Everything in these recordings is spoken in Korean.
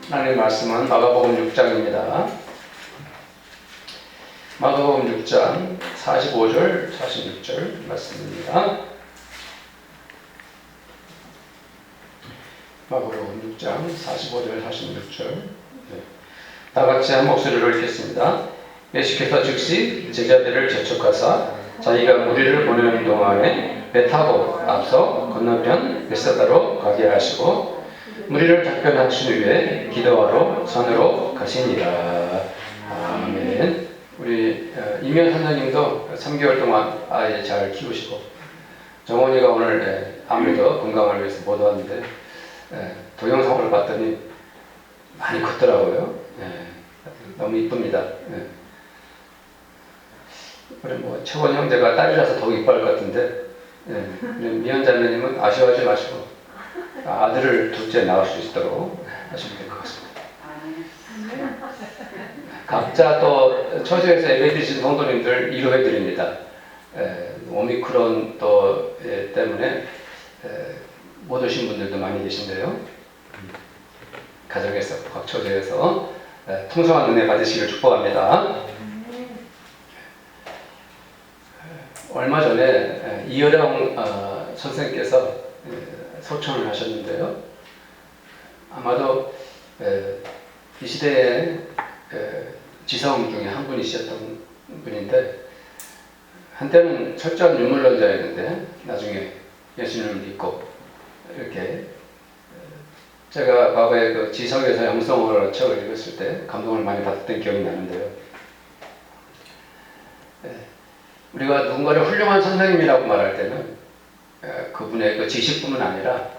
하나님의 말씀은 마가복음 6장입니다. 마가복음 6장 45절, 46절 말씀입니다. 마가복음 6장 45절, 46절. 다 같이 한 목소리로 읽겠습니다. 예수께서 즉시 제자들을 재촉하사 자기가 무리를 보내는 동안에 배 타고 앞서 건너편 벳사다로 가게 하시고 무리를 답변하신 후에 기도하러 산으로 가시니라. 아멘. 우리 이면 선생님도 3개월 동안 아이 잘 키우시고 정원이가 오늘 아무래도 건강을 위해서 못 왔는데 동영상을 봤더니 많이 컸더라고요. 너무 이쁩니다. 우리 뭐 최원 형제가 딸이라서 더 이뻐할 것 같은데 미연 자매님은 아쉬워하지 마시고 아들을 둘째 낳을 수 있도록 하시면 될 것 같습니다. 각자 또 처소에서 예배드리신 성도님들 위로해 드립니다. 오미크론 또 때문에 못 오신 분들도 많이 계신데요. 가정에서 각 처소에서 풍성한 은혜 받으시길 축복합니다. 얼마 전에 이여령 선생님께서 소천을 하셨는데요. 아마도 이 시대에 지성 중에 한 분이셨던 분인데 한때는 철저한 유물론자였는데 나중에 예수님을 믿고 이렇게 제가 과거에 그 지성에서 영성으로 책을 읽었을 때 감동을 많이 받았던 기억이 나는데요. 우리가 누군가를 훌륭한 선생님이라고 말할 때는 그분의 그 지식뿐만 아니라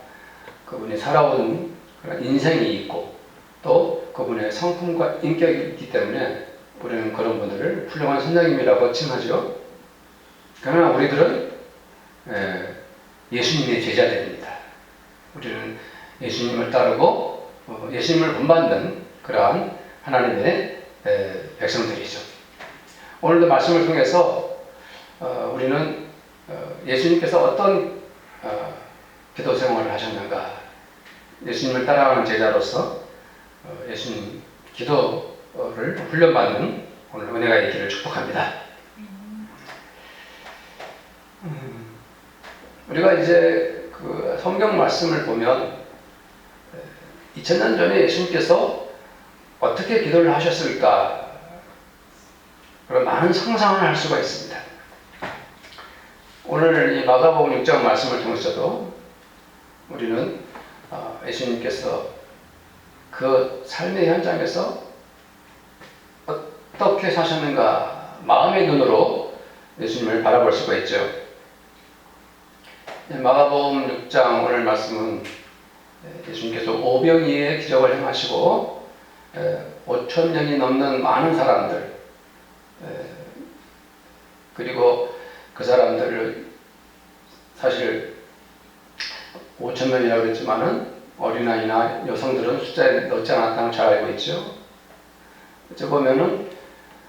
그분이 살아온 그런 인생이 있고 또 그분의 성품과 인격이 있기 때문에 우리는 그런 분들을 훌륭한 선생님이라고 칭하죠. 그러나 우리들은 예수님의 제자들입니다. 우리는 예수님을 따르고 예수님을 본받는 그러한 하나님의 백성들이죠. 오늘도 말씀을 통해서 우리는 예수님께서 어떤 기도 생활을 하셨는가, 예수님을 따라가는 제자로서 예수님 기도를 훈련받는 오늘 은혜가 있기를 축복합니다. 우리가 이제 그 성경 말씀을 보면 2000년 전에 예수님께서 어떻게 기도를 하셨을까 그런 많은 상상을 할 수가 있습니다. 오늘 이 마가복음 6장 말씀을 통해서도 우리는 예수님께서 그 삶의 현장에서 어떻게 사셨는가 마음의 눈으로 예수님을 바라볼 수가 있죠. 마가복음 6장 오늘 말씀은 예수님께서 오병이의 기적을 행하시고 5,000명이 넘는 많은 사람들 그리고 그 사람들을 사실 5,000명이라고 그랬지만은 어린아이나 여성들은 숫자에 넣지 않았다는 걸 잘 알고 있죠. 어찌 보면은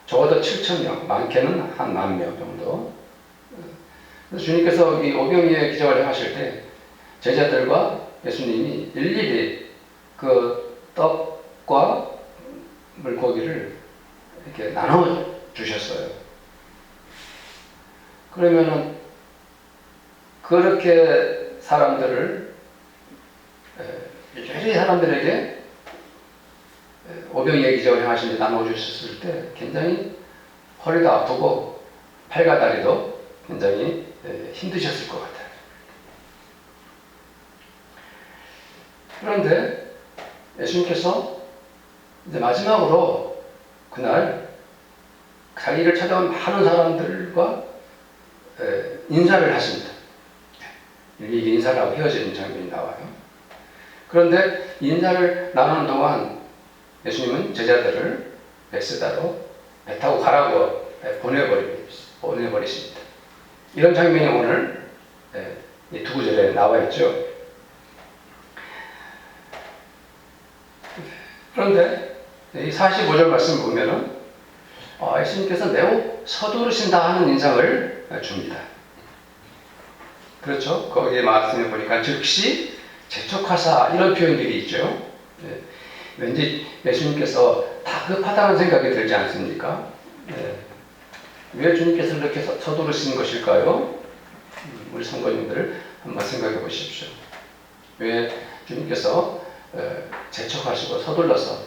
적어도 7,000명, 많게는 한 10,000명 정도. 그래서 주님께서 이 오병이의 기적을 행하실 때 제자들과 예수님이 일일이 그 떡과 물고기를 이렇게 나눠 주셨어요. 그러면은 그렇게 사람들을 일일이 사람들에게 오병이의 기적을 행하신 데 나눠주셨을 때 굉장히 허리가 아프고 팔과 다리도 굉장히 힘드셨을 것 같아요. 그런데 예수님께서 이제 마지막으로 그날 자기를 찾아온 많은 사람들과 인사를 하십니다. 일일이 인사를 하고 헤어지는 장면이 나와요. 그런데 인사를 나누는 동안 예수님은 제자들을 벳사다로 배 타고 가라고 보내버리십니다. 이런 장면이 오늘 이 두 구절에 나와 있죠. 그런데 이 45절 말씀 보면은 예수님께서 매우 서두르신다 하는 인상을 줍니다. 그렇죠? 거기에 말씀해 보니까 즉시 재촉하사 이런 표현들이 있죠. 왠지 예수님께서 다급하다는 생각이 들지 않습니까? 네. 왜 주님께서 이렇게 서두르신 것일까요? 우리 성도님들 한번 생각해 보십시오. 왜 주님께서 재촉하시고 서둘러서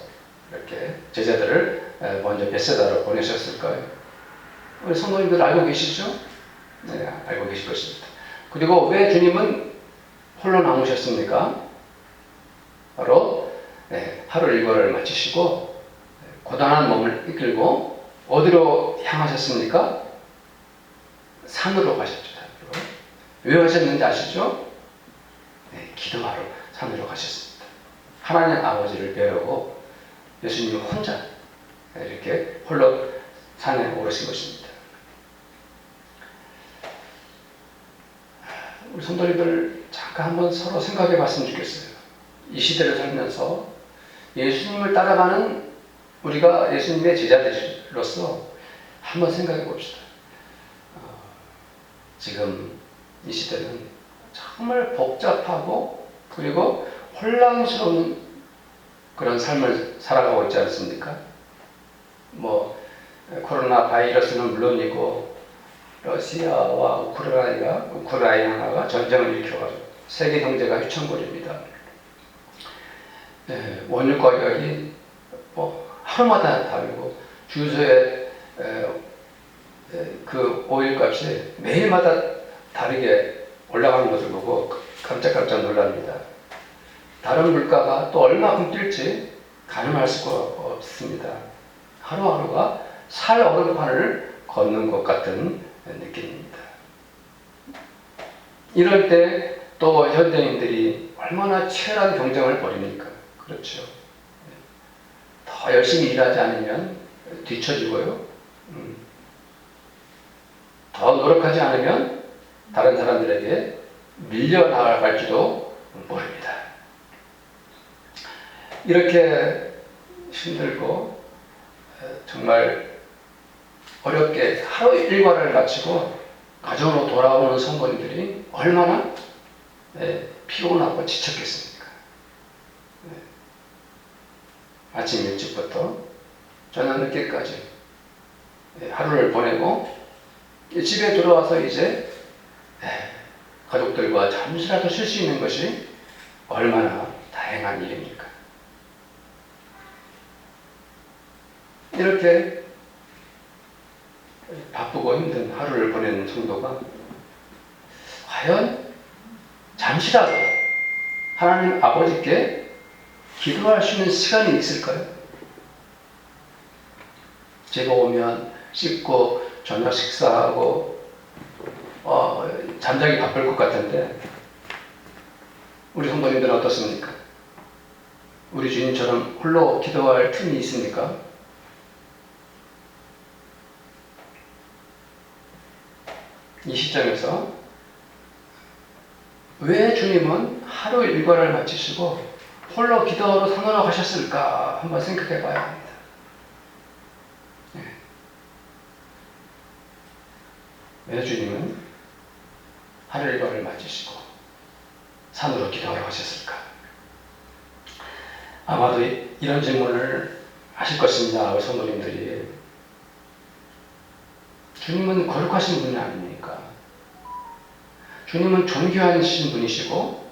이렇게 제자들을 먼저 벳세다로 보내셨을까요? 우리 성도님들 알고 계시죠? 네, 알고 계실 것입니다. 그리고 왜 주님은 홀로 남으셨습니까? 바로 하루 일과를 마치시고 고단한 몸을 이끌고 어디로 향하셨습니까? 산으로 가셨죠. 산으로. 왜 가셨는지 아시죠? 네, 기도하러 산으로 가셨습니다. 하나님 아버지를 뵈려고 예수님 혼자 이렇게 홀로 산에 오르신 것입니다. 우리 성도님들 잠깐 한번 서로 생각해 봤으면 좋겠어요. 이 시대를 살면서 예수님을 따라가는 우리가 예수님의 제자들로서 한번 생각해 봅시다. 지금 이 시대는 정말 복잡하고 그리고 혼란스러운 그런 삶을 살아가고 있지 않습니까? 코로나 바이러스는 물론이고 러시아와 우크라이나가 전쟁을 일으켜가지고 세계 경제가 휘청거립니다. 원유 가격이 하루마다 다르고 주유소에 그 오일 값이 매일마다 다르게 올라가는 것을 보고 깜짝깜짝 놀랍니다. 다른 물가가 또 얼마큼 뛸지 가늠할 수가 없습니다. 하루하루가 살 얼음판을 걷는 것 같은 느낌입니다. 이럴 때 또 현대인들이 얼마나 치열한 경쟁을 벌입니까? 그렇죠. 더 열심히 일하지 않으면 뒤처지고요. 더 노력하지 않으면 다른 사람들에게 밀려나갈지도 모릅니다. 이렇게 힘들고 정말 어렵게 하루 일과를 마치고 가정으로 돌아오는 성도님들이 얼마나 피곤하고 지쳤겠습니까? 아침 일찍부터 저녁 늦게까지 하루를 보내고 집에 들어와서 이제 가족들과 잠시라도 쉴 수 있는 것이 얼마나 다행한 일입니까? 이렇게 바쁘고 힘든 하루를 보내는 성도가 과연 잠시라도 하나님 아버지께 기도할 수 있는 시간이 있을까요? 집에 오면 씻고 저녁 식사하고 잠자기 바쁠 것 같은데 우리 성도님들은 어떻습니까? 우리 주님처럼 홀로 기도할 틈이 있습니까? 이 시점에서 왜 주님은 하루 일과를 마치시고 홀로 기도하러 산으로 가셨을까 한번 생각해 봐야 합니다. 왜 주님은 하루 일과를 마치시고 산으로 기도하러 가셨을까? 아마도 이런 질문을 하실 것입니다. 우리 성도님들이. 주님은 거룩하신 분이 아닙니까? 주님은 존귀하신 분이시고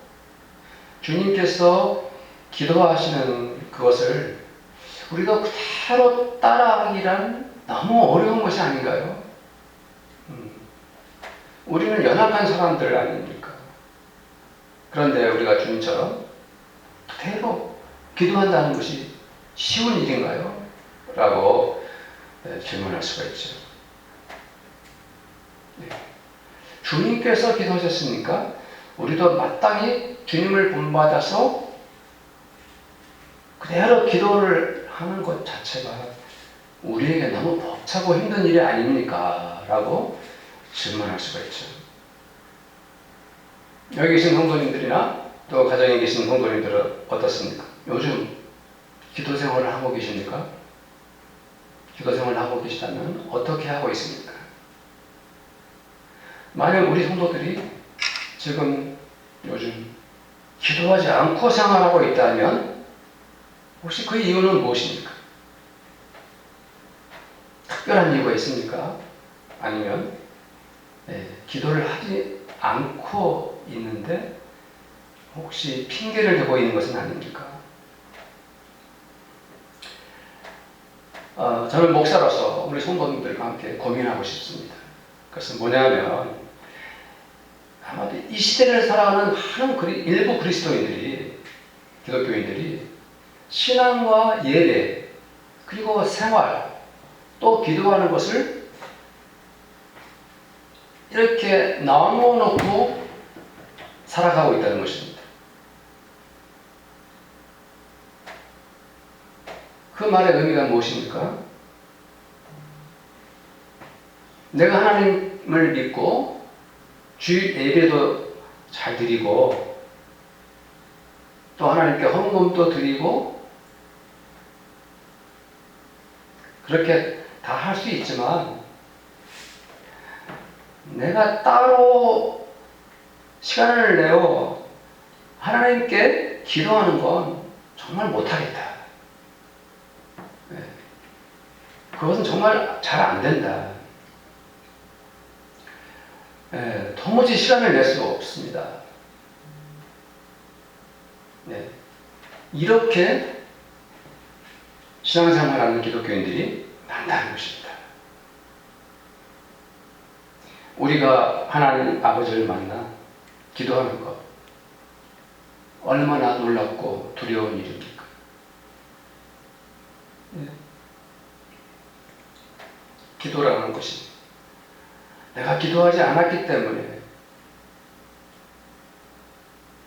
주님께서 기도하시는 그것을 우리가 그대로 따라하기란 너무 어려운 것이 아닌가요? 우리는 연약한 사람들 아닙니까? 그런데 우리가 주님처럼 그대로 기도한다는 것이 쉬운 일인가요? 라고 질문할 수가 있죠. 주님께서 기도하셨으니까 우리도 마땅히 주님을 본받아서 그대로 기도를 하는 것 자체가 우리에게 너무 벅차고 힘든 일이 아닙니까? 라고 질문할 수가 있죠. 여기 계신 성도님들이나 또 가정에 계신 성도님들은 어떻습니까? 요즘 기도 생활을 하고 계십니까? 기도 생활을 하고 계시다면 어떻게 하고 있습니까? 만약 우리 성도들이 지금 요즘 기도하지 않고 생활하고 있다면 혹시 그 이유는 무엇입니까? 특별한 이유가 있습니까? 아니면 기도를 하지 않고 있는데 혹시 핑계를 대고 있는 것은 아닙니까? 저는 목사로서 우리 성도님들과 함께 고민하고 싶습니다. 그것은 뭐냐면 아마도 이 시대를 살아가는 일부 그리스도인들이, 기독교인들이 신앙과 예배 그리고 생활 또 기도하는 것을 이렇게 나누어 놓고 살아가고 있다는 것입니다. 그 말의 의미가 무엇입니까? 내가 하나님을 믿고 주 예배도 잘 드리고 또 하나님께 헌금도 드리고 그렇게 다 할 수 있지만 내가 따로 시간을 내어 하나님께 기도하는 건 정말 못하겠다. 그것은 정말 잘 안 된다. 도무지 시간을 낼 수가 없습니다. 이렇게 신앙생활하는 기독교인들이 많다는 것입니다. 우리가 하나님 아버지를 만나 기도하는 것 얼마나 놀랍고 두려운 일입니까? 기도라는 것이 내가 기도하지 않았기 때문에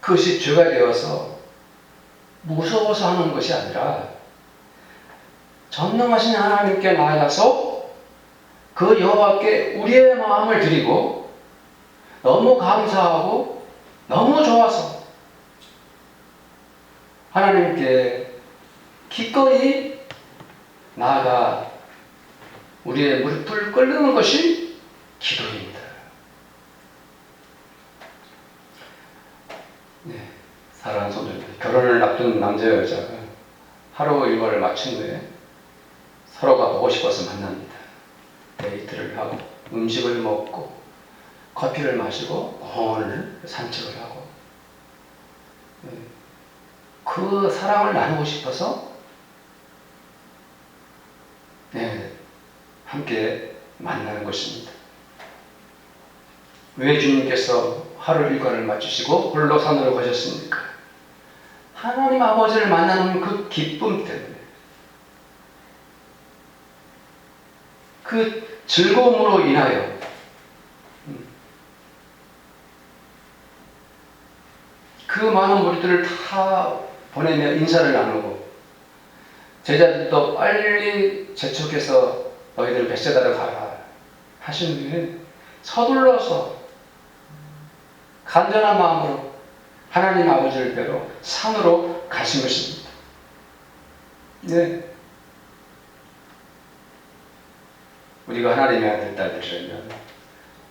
그것이 죄가 되어서 무서워서 하는 것이 아니라 전능하신 하나님께 나아가서 그 여호와께 우리의 마음을 드리고 너무 감사하고 너무 좋아서 하나님께 기꺼이 나아가 우리의 무릎을 꿇는 것이 기도입니다. 사랑하는 성도님들, 결혼을 앞둔 남자 여자가 하루 일과를 마친 후에 서로가 보고 싶어서 만납니다. 데이트를 하고 음식을 먹고 커피를 마시고 공원을 산책을 하고 그 사랑을 나누고 싶어서 함께 만나는 것입니다. 왜 주님께서 하루 일과를 마치시고 홀로 산으로 가셨습니까? 하나님 아버지를 만나는 그 기쁨 때문에, 그 즐거움으로 인하여 그 많은 무리들을 다 보내며 인사를 나누고 제자들도 빨리 재촉해서 너희들 벳세다로 가라 하신 후에 서둘러서 간절한 마음으로 하나님 아버지를 뵈러 산으로 가신 것입니다. 우리가 하나님의 아들, 딸들이라면,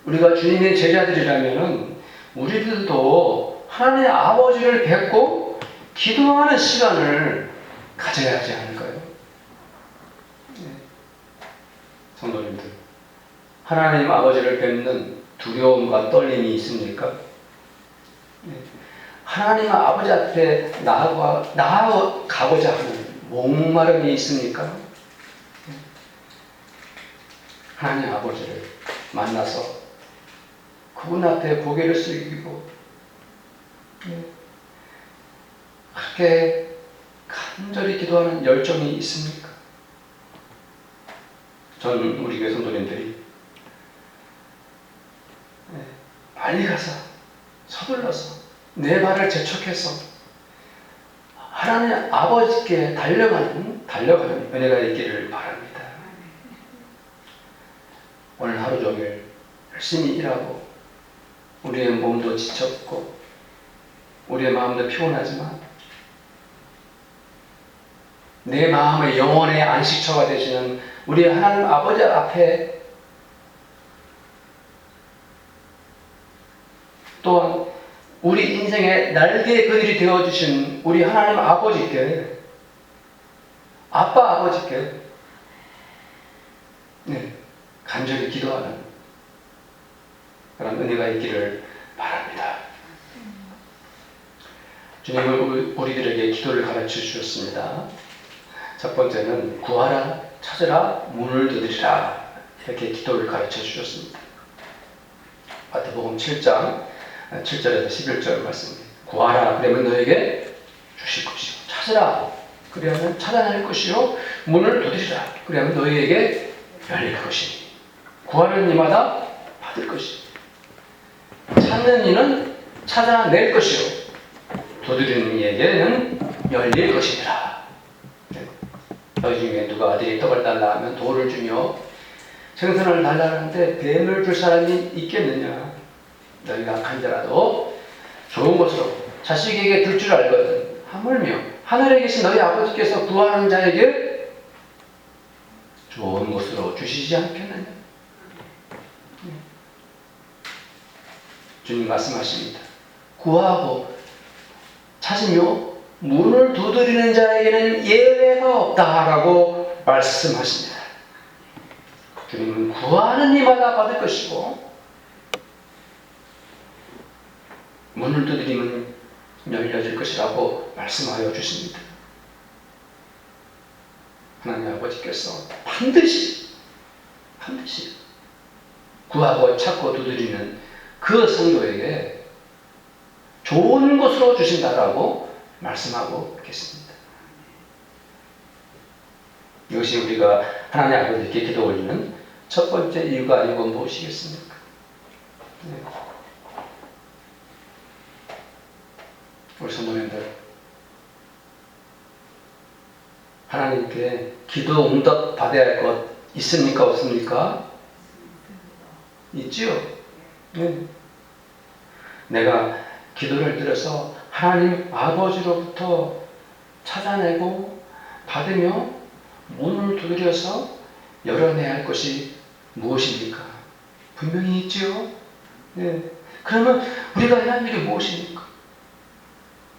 우리가 주님의 제자들이라면 우리들도 하나님의 아버지를 뵙고 기도하는 시간을 가져야 하지 않을까요? 성도님들, 하나님 아버지를 뵙는 두려움과 떨림이 있습니까? 하나님 아버지 앞에 나아가고자 하는 목마름이 있습니까? 하나님 아버지를 만나서 그분 앞에 고개를 숙이고 그렇게 간절히 기도하는 열정이 있습니까? 전 우리 교회 성도님들이 빨리 가서 서둘러서 내 발을 재촉해서 하나님 아버지께 달려가는 은혜가 있기를 바랍니다. 오늘 하루 종일 열심히 일하고 우리의 몸도 지쳤고 우리의 마음도 피곤하지만 내 마음의 영혼의 안식처가 되시는 우리 하나님 아버지 앞에 또한 우리 인생의 날개 그늘이 되어주신 우리 하나님 아버지께 아빠 아버지께 간절히 기도하는 그런 은혜가 있기를 바랍니다. 주님은 우리들에게 기도를 가르쳐 주셨습니다. 첫 번째는 구하라, 찾으라, 문을 두드리라, 이렇게 기도를 가르쳐 주셨습니다. 마태복음 7장 7절에서 11절 말씀입니다. 구하라, 그러면 너에게 주실 것이요. 찾으라, 그러면 찾아낼 것이요. 문을 두드리라, 그러면 너희에게 열릴 것이니. 구하는 이마다 받을 것이요. 찾는 이는 찾아낼 것이요. 두드리는 이에게는 열릴 것이니라. 너희 중에 누가 아들이 떡을 달라 하면 돌을 주며 생선을 달라 하는데 뱀을 줄 사람이 있겠느냐. 너희가 간절하도 좋은 것으로 자식에게 줄 줄 알거든. 하물며 하늘에 계신 너희 아버지께서 구하는 자에게 좋은 것으로 주시지 않겠느냐. 주님 말씀하십니다. 구하고 찾으며 문을 두드리는 자에게는 예외가 없다라고 말씀하십니다. 주님은 구하는 이마다 받을 것이고 문을 두드리면 열려질 것이라고 말씀하여 주십니다. 하나님 아버지께서 반드시 구하고 찾고 두드리는 그 성도에게 좋은 것으로 주신다라고 말씀하고 계십니다. 이것이 우리가 하나님 아버지께 기도 올리는 첫 번째 이유가 아니고 무엇이겠습니까? 우리 성도님들, 하나님께 기도 응답 받아야 할 것 있습니까? 없습니까? 있지요? 네. 내가 기도를 드려서 하나님 아버지로부터 찾아내고 받으며 문을 두드려서 열어내야 할 것이 무엇입니까? 분명히 있지요? 네. 그러면 우리가 해야 할 일이 무엇입니까?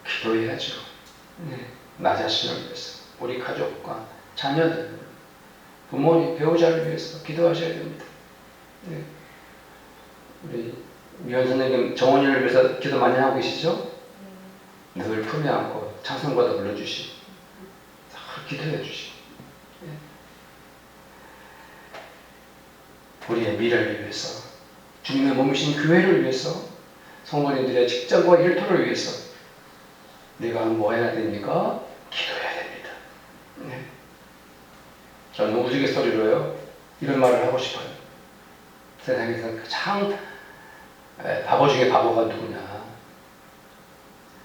기도해야죠. 네. 나 자신을 위해서, 우리 가족과 자녀들, 부모님, 배우자를 위해서 기도하셔야 됩니다. 네. 우리 미연 선생님 정원이를 위해서 기도 많이 하고 계시죠? 늘 품에 안고 찬송가도 불러주시고 기도해 주시고 우리의 미래를 위해서, 주님의 몸이신 교회를 위해서, 성도님들의 직장과 일터를 위해서 내가 뭐 해야 됩니까? 기도해야 됩니다. 네. 저는 우스갯소리로요 이런 말을 하고 싶어요. 세상에서 가장 바보 중에 바보가 누구냐?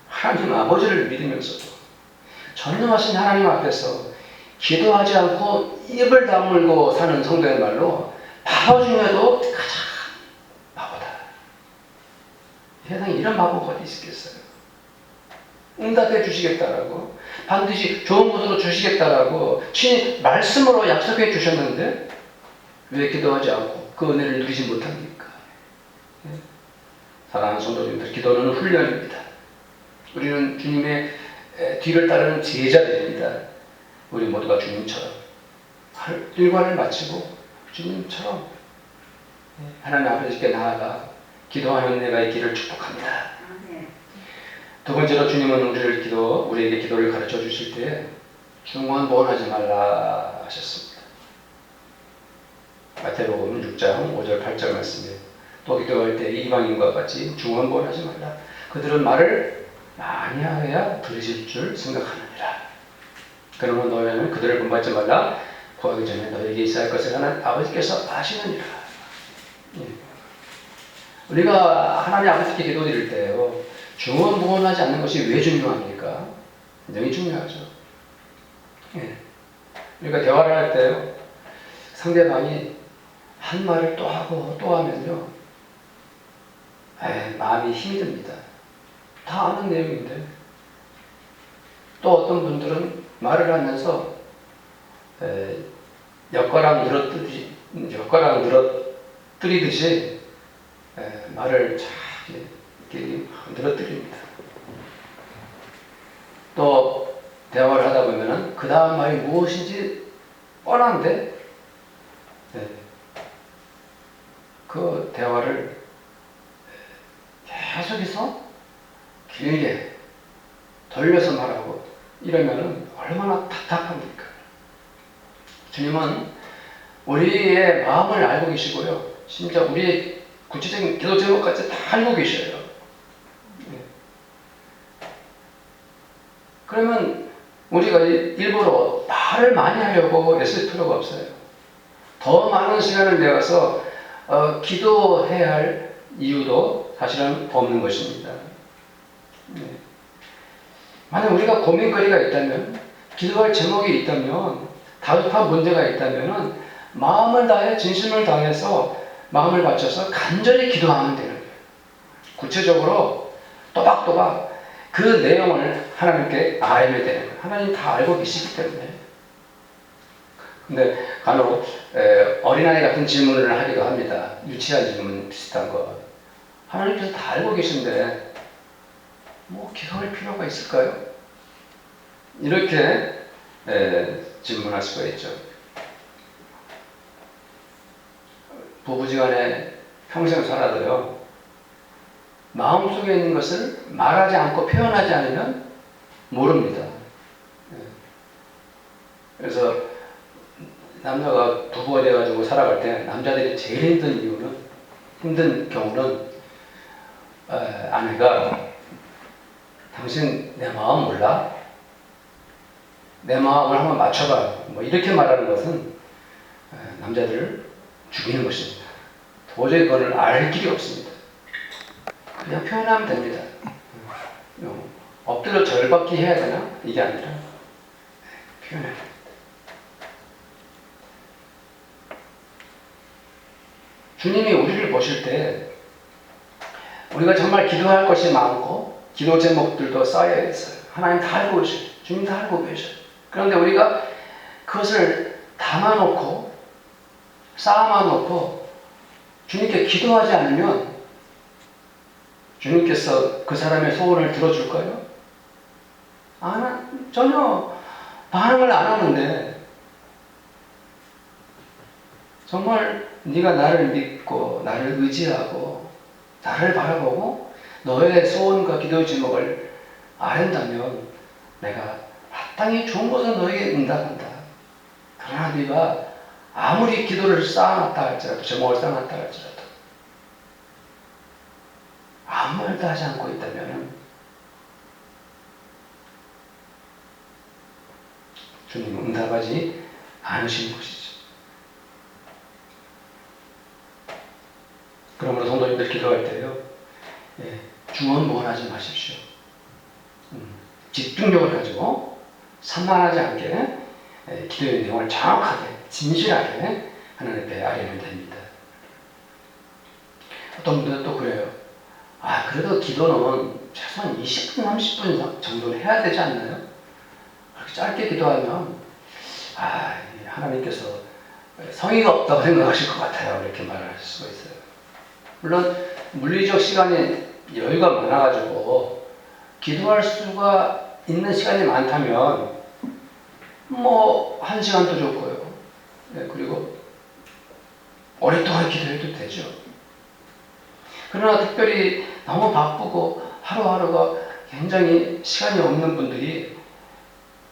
하나님 아버지를 믿으면서도 전능하신 하나님 앞에서 기도하지 않고 입을 다물고 사는 성도야말로 바보 중에도 가장 바보다. 세상에 이런 바보가 어디 있겠어요? 응답해 주시겠다라고, 반드시 좋은 것으로 주시겠다라고 친히 말씀으로 약속해 주셨는데 왜 기도하지 않고 그 은혜를 누리지 못합니까? 사랑하는 성도님들, 기도는 훈련입니다. 우리는 주님의 뒤를 따르는 제자들입니다. 우리 모두가 주님처럼 일과를 마치고 주님처럼 하나님 아버지께 나아가 기도하는 은혜가 있기를 축복합니다. 두 번째로 주님은 우리에게 기도를 가르쳐 주실 때 중언부언하지 말라 하셨습니다. 마태복음 6장 5절 8절 말씀에 또 기도할 때 이방인과 같이 중언부언하지 말라. 그들은 말을 많이 하여야 들으실 줄 생각하느니라. 그러면 너희는 그들을 본받지 말라. 구하기 전에 너희에게 있어야 할 것을 하나님 아버지께서 아시느니라. 우리가 하나님 아버지께 기도드릴 때요 중언부언하지 않는 것이 왜 중요합니까? 굉장히 중요하죠. 우리가 대화를 할 때요 상대방이 한 말을 또 하고 또 하면요 마음이 힘이 듭니다. 다 아는 내용인데 또 어떤 분들은 말을 하면서 엿가락 늘어뜨리듯이 말을 쫙 이렇게 늘어뜨립니다. 또 대화를 하다 보면은 그 다음 말이 무엇인지 뻔한데, 네. 그 대화를 계속해서 길게 돌려서 말하고 이러면은 얼마나 답답합니까? 주님은 우리의 마음을 알고 계시고요. 진짜 우리의 구체적인 기도 제목까지 다 알고 계셔요. 네. 그러면 우리가 일부러 말을 많이 하려고 애쓸 필요가 없어요. 더 많은 시간을 내어서 기도해야 할 이유도 사실은 없는 것입니다. 네. 만약 우리가 고민거리가 있다면, 기도할 제목이 있다면, 다급한 문제가 있다면 마음을 다해 진심을 다해서 마음을 바쳐서 간절히 기도하면 되는 거예요. 구체적으로 또박또박 그 내용을 하나님께 알아야 되는 거예요. 하나님 다 알고 계시기 때문에. 근데 간혹 어린아이 같은 질문을 하기도 합니다. 유치한 질문 비슷한 거. 하나님께서 다 알고 계신데 뭐 기도할 필요가 있을까요? 이렇게 질문할 수가 있죠. 부부지간에 평생 살아도요, 마음속에 있는 것을 말하지 않고 표현하지 않으면 모릅니다. 그래서 남자가 부부가 돼가지고 살아갈 때 남자들이 제일 힘든 경우는 아내가 당신 내 마음 몰라? 내 마음을 한번 맞춰봐. 뭐 이렇게 말하는 것은 남자들을 죽이는 것입니다. 도저히 그걸 알 길이 없습니다. 그냥 표현하면 됩니다. 엎드려 절받기 해야 되나? 이게 아니라 표현해야 됩니다. 주님이 우리를 보실 때 우리가 정말 기도할 것이 많고 기도 제목들도 쌓여 있어요. 하나님 다 알고 계셔요. 주님 다 알고 계셔요. 그런데 우리가 그것을 담아놓고 쌓아놓고 주님께 기도하지 않으면 주님께서 그 사람의 소원을 들어줄까요? 전혀 반응을 안 하는데, 정말 네가 나를 믿고 나를 의지하고 나를 바라보고 너의 소원과 기도의 제목을 아른다면 내가 마땅히 좋은 것을 너에게 응답한다. 그러나 네가 아무리 기도를 쌓아놨다 할지라도, 제목을 쌓아놨다 할지라도 아무 말도 하지 않고 있다면 주님은 응답하지 않으시는 것이죠. 그러므로 성도님들 기도할 때요, 중언부언하지 마십시오. 집중력을 가지고 산만하지 않게 기도의 내용을 정확하게 진실하게 하나님 앞에 아뢰면 됩니다. 어떤 분들은 또 그래요. 그래도 기도는 최소한 20분, 30분 정도는 해야 되지 않나요? 그렇게 짧게 기도하면 하나님께서 성의가 없다고 생각하실 것 같아요. 이렇게 말을 하실 수가 있어요. 물론 물리적 시간에 여유가 많아가지고 기도할 수가 있는 시간이 많다면 뭐 1시간도 좋고요. 그리고 오랫동안 기도해도 되죠. 그러나 특별히 너무 바쁘고 하루하루가 굉장히 시간이 없는 분들이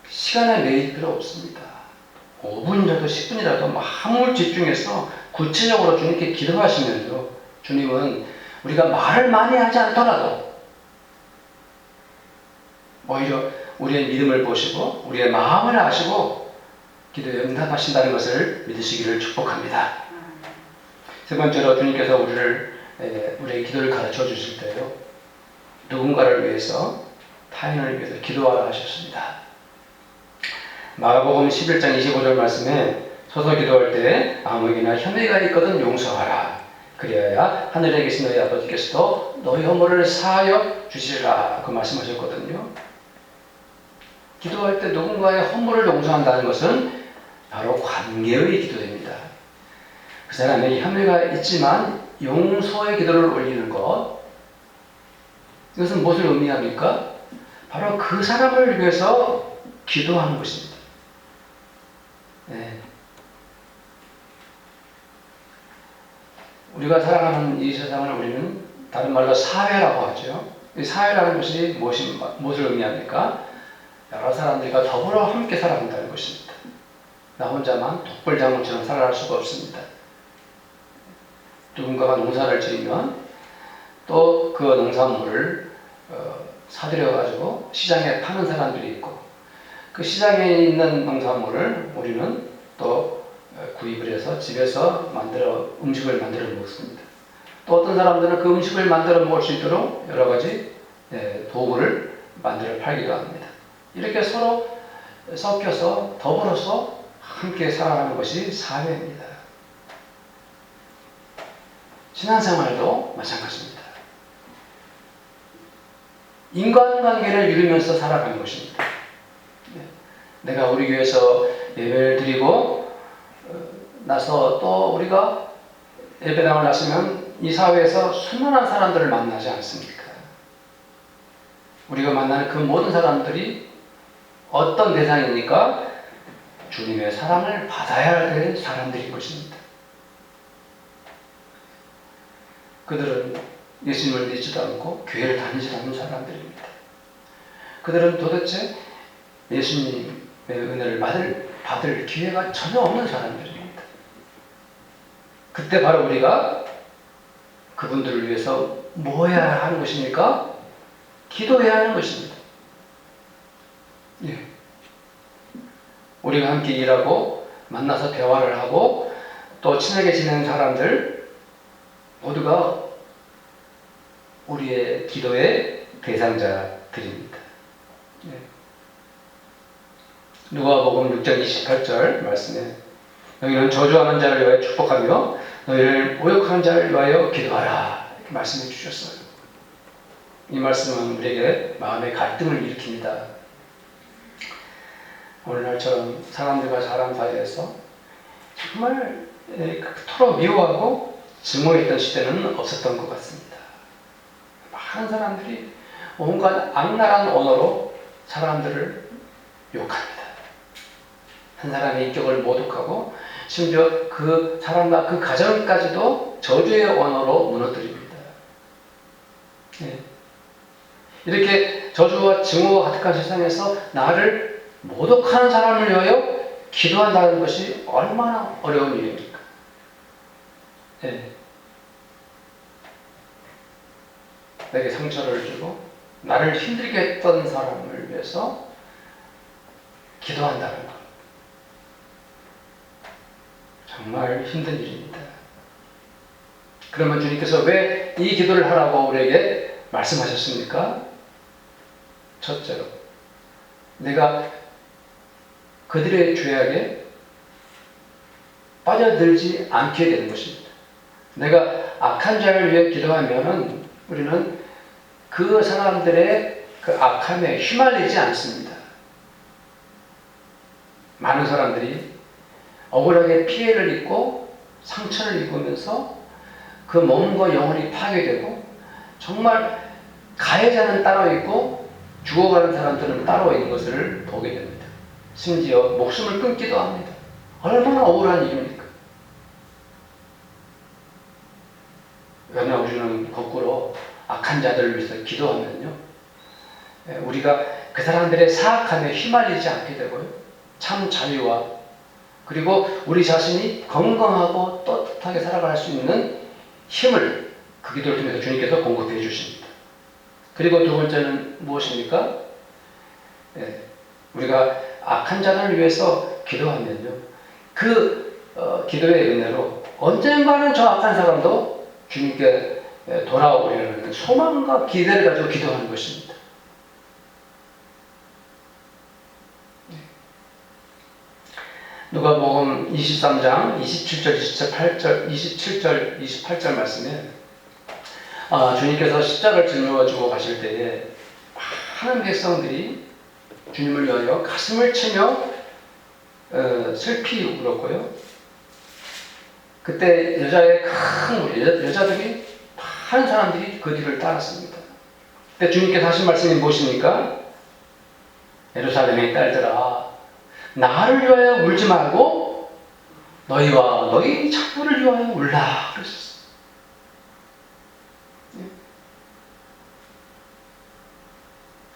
시간에 매일 필요 없습니다. 5분이라도 10분이라도 마음을 집중해서 구체적으로 주님께 기도하시면요, 주님은 우리가 말을 많이 하지 않더라도 오히려 우리의 믿음을 보시고 우리의 마음을 아시고 기도에 응답하신다는 것을 믿으시기를 축복합니다. 세 번째로 주님께서 우리의 기도를 가르쳐 주실 때요, 누군가를 위해서, 타인을 위해서 기도하라 하셨습니다. 마가복음 11장 25절 말씀에 서서 기도할 때 아무에게나 혐의가 있거든 용서하라. 그리하여 하늘에 계신 너희 아버지께서도 너희 허물을 사하여 주시리라. 그 말씀하셨거든요. 기도할 때 누군가의 허물을 용서한다는 것은 바로 관계의 기도입니다. 그 사람에게 혐의가 있지만 용서의 기도를 올리는 것, 이것은 무엇을 의미합니까? 바로 그 사람을 위해서 기도하는 것입니다. 네. 우리가 살아가는 이 세상을 우리는 다른 말로 사회라고 하죠. 이 사회라는 것이 무엇을 의미합니까? 여러 사람들과 더불어 함께 살아간다는 것입니다. 나 혼자만 독불장군처럼 살아갈 수가 없습니다. 누군가가 농사를 지으면 또 그 농산물을 사들여가지고 시장에 파는 사람들이 있고, 그 시장에 있는 농산물을 우리는 또 구입을 해서 집에서 음식을 만들어 먹습니다. 또 어떤 사람들은 그 음식을 만들어 먹을 수 있도록 여러 가지 도구를 만들어 팔기도 합니다. 이렇게 서로 섞여서 더불어서 함께 살아가는 것이 사회입니다. 신앙생활도 마찬가지입니다. 인간관계를 이루면서 살아가는 것입니다. 내가 우리 교회에서 예배를 드리고 나서 또 우리가 예배당을 나서면 이 사회에서 수많은 사람들을 만나지 않습니까? 우리가 만나는 그 모든 사람들이 어떤 대상입니까? 주님의 사랑을 받아야 될 사람들인 것입니다. 그들은 예수님을 믿지도 않고 교회를 다니지 않는 사람들입니다. 그들은 도대체 예수님의 은혜를 받을 기회가 전혀 없는 사람들입니다. 그때 바로 우리가 그분들을 위해서 뭐 해야 하는 것입니까? 기도해야 하는 것입니다. 예. 우리가 함께 일하고 만나서 대화를 하고 또 친하게 지내는 사람들 모두가 우리의 기도의 대상자들입니다. 예. 누가복음 6장 28절 말씀에 너희는 저주하는 자를 위하여 축복하며 너희를 모욕하는 자를 위하여 기도하라, 이렇게 말씀해 주셨어요. 이 말씀은 우리에게 마음의 갈등을 일으킵니다. 오늘날처럼 사람들과 사람 사이에서 정말 그토록 미워하고 증오했던 시대는 없었던 것 같습니다. 많은 사람들이 온갖 악랄한 언어로 사람들을 욕합니다. 한 사람의 인격을 모독하고 심지어 그 사람과 그 가정까지도 저주의 언어로 무너뜨립니다. 네. 이렇게 저주와 증오가 가득한 세상에서 나를 모독하는 사람을 위하여 기도한다는 것이 얼마나 어려운 일입니까? 네. 내게 상처를 주고 나를 힘들게 했던 사람을 위해서 기도한다는 것, 정말 힘든 일입니다. 그러면 주님께서 왜 이 기도를 하라고 우리에게 말씀하셨습니까? 첫째로, 내가 그들의 죄악에 빠져들지 않게 되는 것입니다. 내가 악한 자를 위해 기도하면은 우리는 그 사람들의 그 악함에 휘말리지 않습니다. 많은 사람들이 억울하게 피해를 입고 상처를 입으면서 그 몸과 영혼이 파괴되고 정말 가해자는 따로 있고 죽어가는 사람들은 따로 있는 것을 보게 됩니다. 심지어 목숨을 끊기도 합니다. 얼마나 억울한 일입니까? 그러나 우리는 거꾸로 악한 자들을 위해서 기도하면요, 우리가 그 사람들의 사악함에 휘말리지 않게 되고요, 참 자유와 그리고 우리 자신이 건강하고 떳떳하게 살아갈 수 있는 힘을 그 기도를 통해서 주님께서 공급해 주십니다. 그리고 두 번째는 무엇입니까? 우리가 악한 자들을 위해서 기도하면요, 그 기도의 은혜로 언젠가는 저 악한 사람도 주님께 돌아오려는 소망과 기대를 가지고 기도하는 것입니다. 누가복음 23장 27절 28절 말씀에 주님께서 십자가를 짊어지고 가실 때에 많은 백성들이 주님을 위하여 가슴을 치며 슬피 울었고요. 그때 여자들이 많은 사람들이 그 뒤를 따랐습니다. 그때 주님께서 하신 말씀이 무엇입니까? 예루살렘의 딸들아, 나를 위하여 울지 말고 너희와 너희 자녀를 위하여 울라 그러셨어요.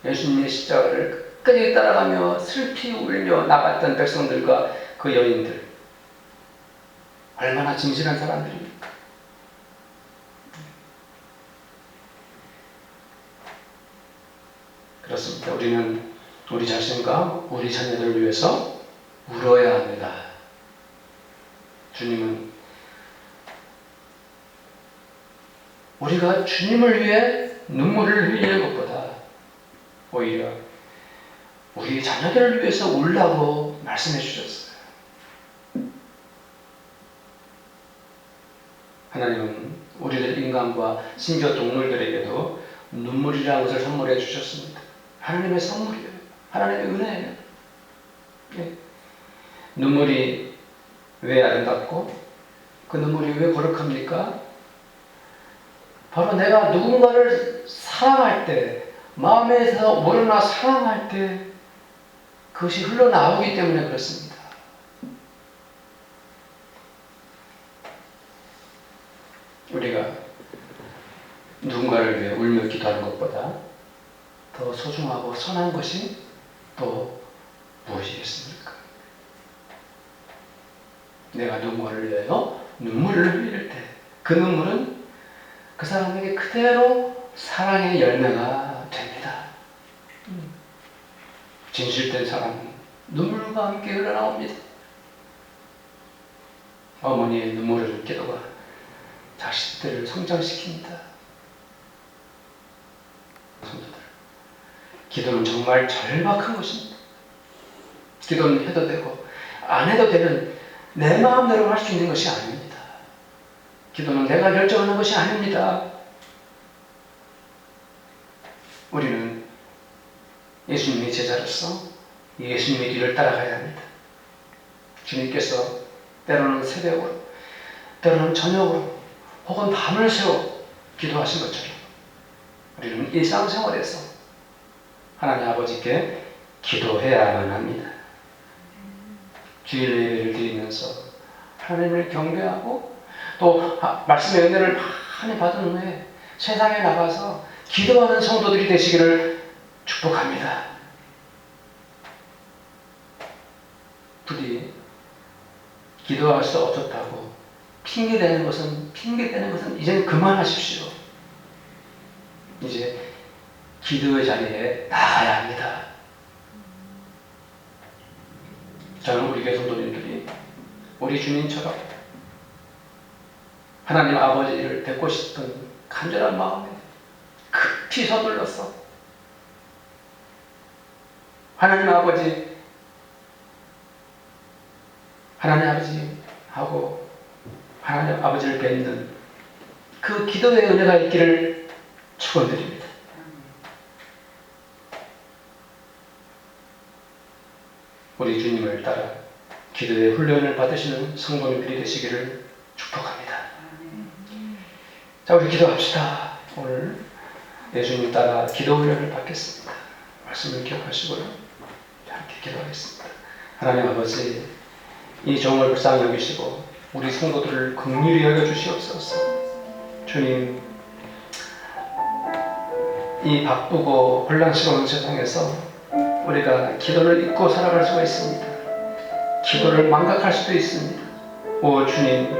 예수님의 십자가를 끝까지 따라가며 슬피 울며 나갔던 백성들과 그 여인들, 얼마나 진실한 사람들입니까? 그렇습니다. 우리는 우리 자신과 우리 자녀들을 위해서 울어야 합니다. 주님은 우리가 주님을 위해 눈물을 흘리는 것보다 오히려 우리 자녀들을 위해서 울라고 말씀해 주셨어요. 하나님은 우리들 인간과 심지어 동물들에게도 눈물이라는 것을 선물해 주셨습니다. 하나님의 선물이에요. 하나님의 은혜예요. 예. 눈물이 왜 아름답고 그 눈물이 왜 거룩합니까? 바로 내가 누군가를 사랑할 때, 마음에서 우러나 사랑할 때 그것이 흘러나오기 때문에 그렇습니다. 우리가 누군가를 위해 울며 기도하는 것보다 더 소중하고 선한 것이 또 무엇이겠습니까? 내가 누군가를 위하여 눈물을 흘릴 때 그 눈물은 그 사람에게 그대로 사랑의 열매가 됩니다. 진실된 사랑은 눈물과 함께 흘러나옵니다. 어머니의 눈물을 기도가 자식들을 성장시킵니다. 성도들, 기도는 정말 절박한 것입니다. 기도는 해도 되고 안 해도 되는 내 마음대로 할 수 있는 것이 아닙니다. 기도는 내가 결정하는 것이 아닙니다. 우리는 예수님의 제자로서 예수님의 길을 따라가야 합니다. 주님께서 때로는 새벽으로, 때로는 저녁으로, 혹은 밤을 새워 기도하신 것처럼 우리는 일상생활에서 하나님 아버지께 기도해야만 합니다. 주일 예배를 드리면서 하나님을 경배하고 또 말씀의 은혜를 많이 받은 후에 세상에 나가서 기도하는 성도들이 되시기를 축복합니다. 부디 기도할 수 없었다고 핑계대는 것은 이제는 그만하십시오. 이제 기도의 자리에 나가야 합니다. 저는 우리 교회 성도님들이 우리 주님처럼 하나님 아버지를 뵙고 싶은 간절한 마음에 급히 서둘러서 하나님 아버지하고 하나님 아버지를 뵙는 그 기도의 은혜가 있기를 축원드립니다. 우리 주님을 따라 기도의 훈련을 받으시는 성도님들이 되시기를 축복합니다. 자, 우리 기도합시다. 오늘 예수님 따라 기도 훈련을 받겠습니다. 말씀을 기억하시고요. 함께 기도하겠습니다. 하나님 아버지, 이 종을 불쌍히 여기시고 우리 성도들을 긍휼히 여겨 주시옵소서. 주님, 이 바쁘고 혼란스러운 세상에서 우리가 기도를 잊고 살아갈 수가 있습니다. 기도를 망각할 수도 있습니다. 오 주님,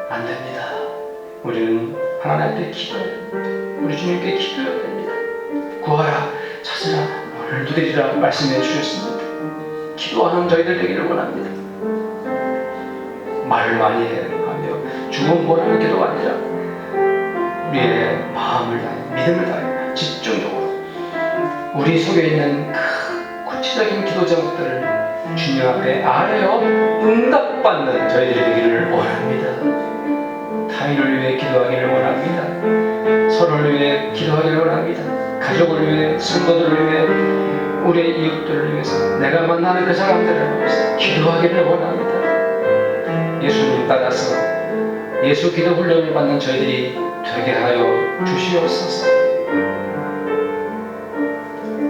안 됩니다. 우리는 하나님 앞에 기도해야 됩니다. 우리 주님께 기도해야 됩니다. 구하라, 찾으라, 문을 두드리라 말씀해 주셨습니다. 기도하는 저희들 되기를 원합니다. 말을 많이 하며 주문 원하는 기도가 아니라 우리의 마음을 다해, 믿음을 다해 집중적으로 우리 속에 있는 그 구체적인 기도 제목들을 주님 앞에 아뢰어 응답받는 저희들이 되기를 원합니다. 타인을 위해 기도하기를 원합니다. 서로를 위해 기도하기를 원합니다. 가족을 위해, 성도들을 위해, 우리의 이웃들을 위해서, 내가 만나는 그 사람들을 위해서 기도하기를 원합니다. 예수님 따라서 예수 기도 훈련을 받는 저희들이 되게 하여 주시옵소서.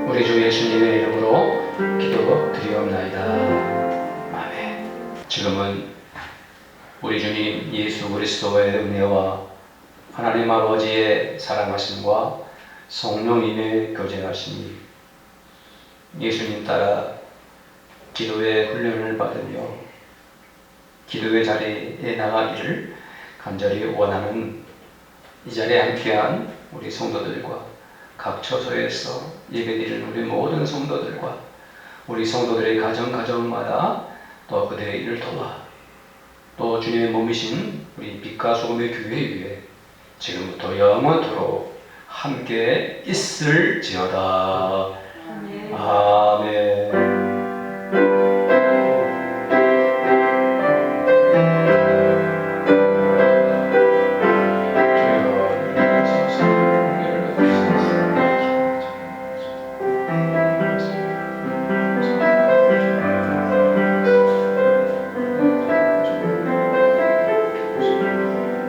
우리 주 예수님의 이름 이름으로 기도드리옵나이다. 아멘. 지금은 우리 주님 예수 그리스도의 은혜와 하나님 아버지의 사랑하심과 성령님의 교제하심이 예수님 따라 기도의 훈련을 받으며 기도의 자리에 나가기를 간절히 원하는 이 자리에 함께한 우리 성도들과 각 처소에서 예배드리는 우리 모든 성도들과 우리 성도들의 가정마다 또 그들의 일을 도와 또 주님의 몸이신 우리 빛과 소금의 교회 위에 지금부터 영원토록 함께 있을지어다. 아멘.